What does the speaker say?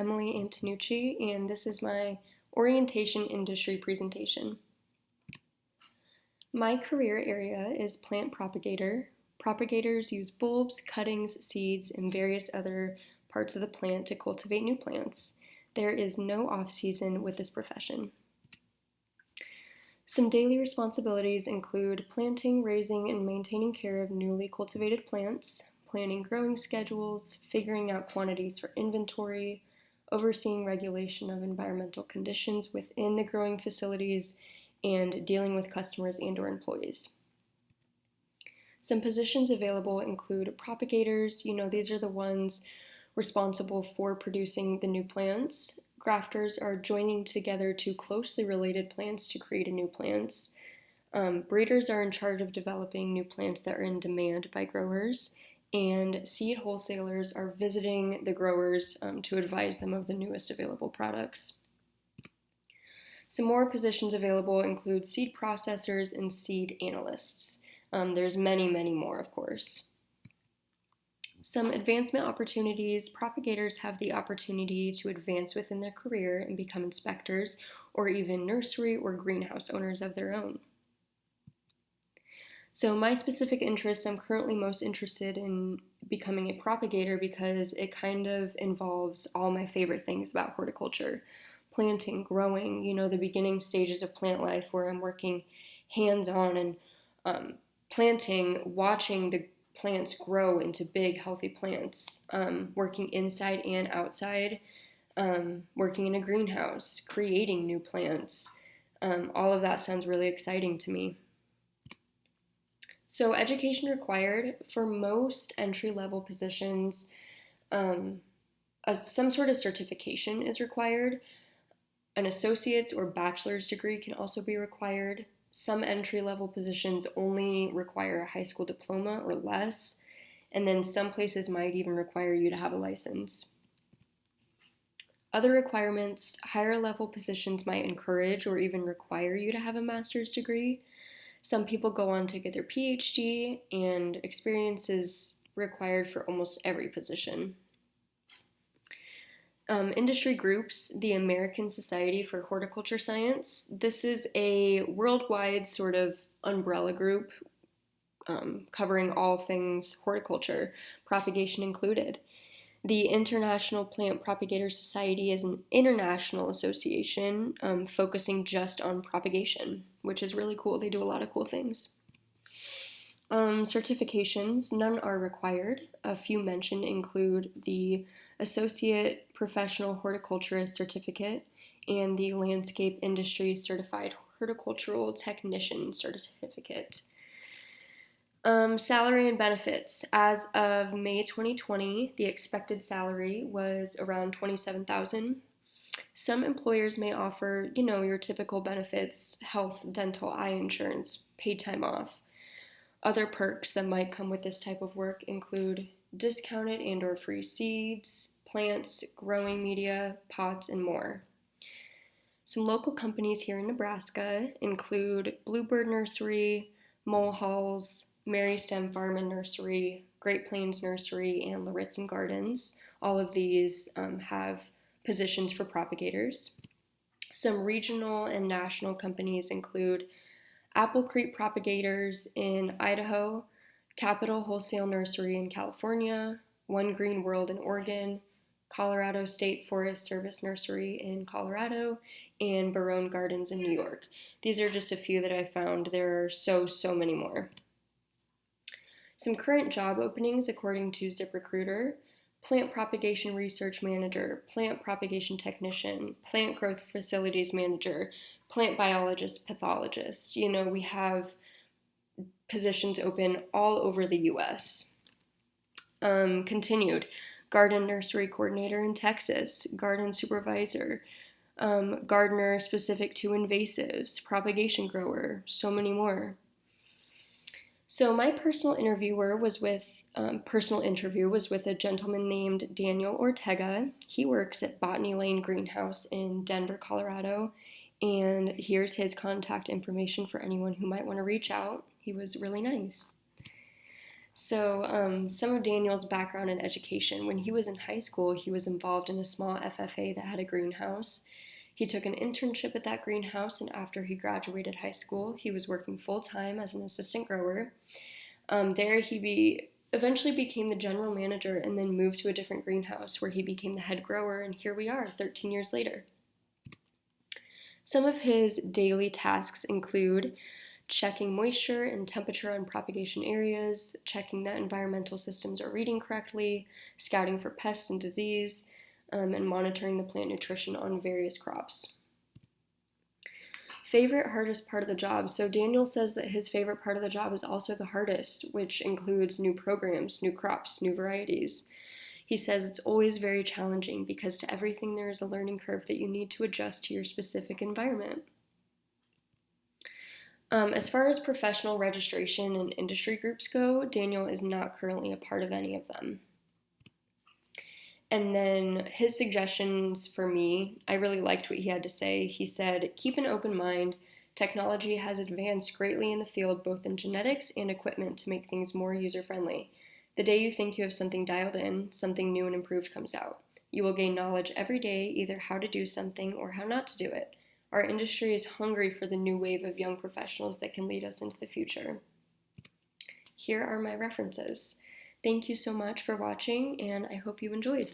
Emily Antonucci, and this is my orientation industry presentation. My career area is plant propagator. Propagators use bulbs, cuttings, seeds, and various other parts of the plant to cultivate new plants. There is no off-season with this profession. Some daily responsibilities include planting, raising, and maintaining care of newly cultivated plants, planning growing schedules, figuring out quantities for inventory, overseeing regulation of environmental conditions within the growing facilities, and dealing with customers and/or employees. Some positions available include propagators. These are the ones responsible for producing the new plants. Grafters are joining together two closely related plants to create a new plant. Breeders are in charge of developing new plants that are in demand by growers. And seed wholesalers are visiting the growers to advise them of the newest available products. Some more positions available include seed processors and seed analysts. There's many, many more, of course. Some advancement opportunities. Propagators have the opportunity to advance within their career and become inspectors or even nursery or greenhouse owners of their own. So my specific interest, I'm currently most interested in becoming a propagator because it kind of involves all my favorite things about horticulture. Planting, growing, the beginning stages of plant life where I'm working hands-on and planting, watching the plants grow into big, healthy plants, working inside and outside, working in a greenhouse, creating new plants. All of that sounds really exciting to me. So education required for most entry-level positions, some sort of certification is required. An associate's or bachelor's degree can also be required. Some entry-level positions only require a high school diploma or less, and then some places might even require you to have a license. Other requirements, higher level positions might encourage or even require you to have a master's degree. Some people go on to get their PhD, and experience is required for almost every position. Industry groups, the American Society for Horticulture Science. This is a worldwide sort of umbrella group covering all things horticulture, propagation included. The International Plant Propagator Society is an international association focusing just on propagation, which is really cool. They do a lot of cool things. Certifications, none are required. A few mentioned include the Associate Professional Horticulturist Certificate and the Landscape Industry Certified Horticultural Technician Certificate. Salary and benefits. As of May 2020, the expected salary was around $27,000. Some employers may offer, your typical benefits, health, dental, eye insurance, paid time off. Other perks that might come with this type of work include discounted and/or free seeds, plants, growing media, pots, and more. Some local companies here in Nebraska include Bluebird Nursery, Mulhall's, Mary Stem Farm and Nursery, Great Plains Nursery, and Lauritzen Gardens. All of these have positions for propagators. Some regional and national companies include Apple Creek Propagators in Idaho, Capital Wholesale Nursery in California, One Green World in Oregon, Colorado State Forest Service Nursery in Colorado, and Barone Gardens in New York. These are just a few that I found. There are so many more. Some current job openings according to ZipRecruiter: Plant Propagation Research Manager, Plant Propagation Technician, Plant Growth Facilities Manager, Plant Biologist, Pathologist. We have positions open all over the U.S. Continued, Garden Nursery Coordinator in Texas, Garden Supervisor, Gardener specific to invasives, Propagation Grower, so many more. So my personal interview was with a gentleman named Daniel Ortega. He works at Botany Lane Greenhouse in Denver, Colorado, and here's his contact information for anyone who might want to reach out. He was really nice. So, some of Daniel's background in education. When he was in high school, he was involved in a small FFA that had a greenhouse. He took an internship at that greenhouse, and after he graduated high school, he was working full time as an assistant grower. There, eventually became the general manager and then moved to a different greenhouse where he became the head grower, and here we are 13 years later. Some of his daily tasks include checking moisture and temperature on propagation areas, checking that environmental systems are reading correctly, scouting for pests and disease, and monitoring the plant nutrition on various crops. Favorite hardest part of the job. So Daniel says that his favorite part of the job is also the hardest, which includes new programs, new crops, new varieties. He says it's always very challenging because to everything there is a learning curve that you need to adjust to your specific environment. As far as professional registration and industry groups go, Daniel is not currently a part of any of them. And then his suggestions for me, I really liked what he had to say. He said, keep an open mind. Technology has advanced greatly in the field, both in genetics and equipment, to make things more user friendly. The day you think you have something dialed in, something new and improved comes out. You will gain knowledge every day, either how to do something or how not to do it. Our industry is hungry for the new wave of young professionals that can lead us into the future. Here are my references. Thank you so much for watching, and I hope you enjoyed.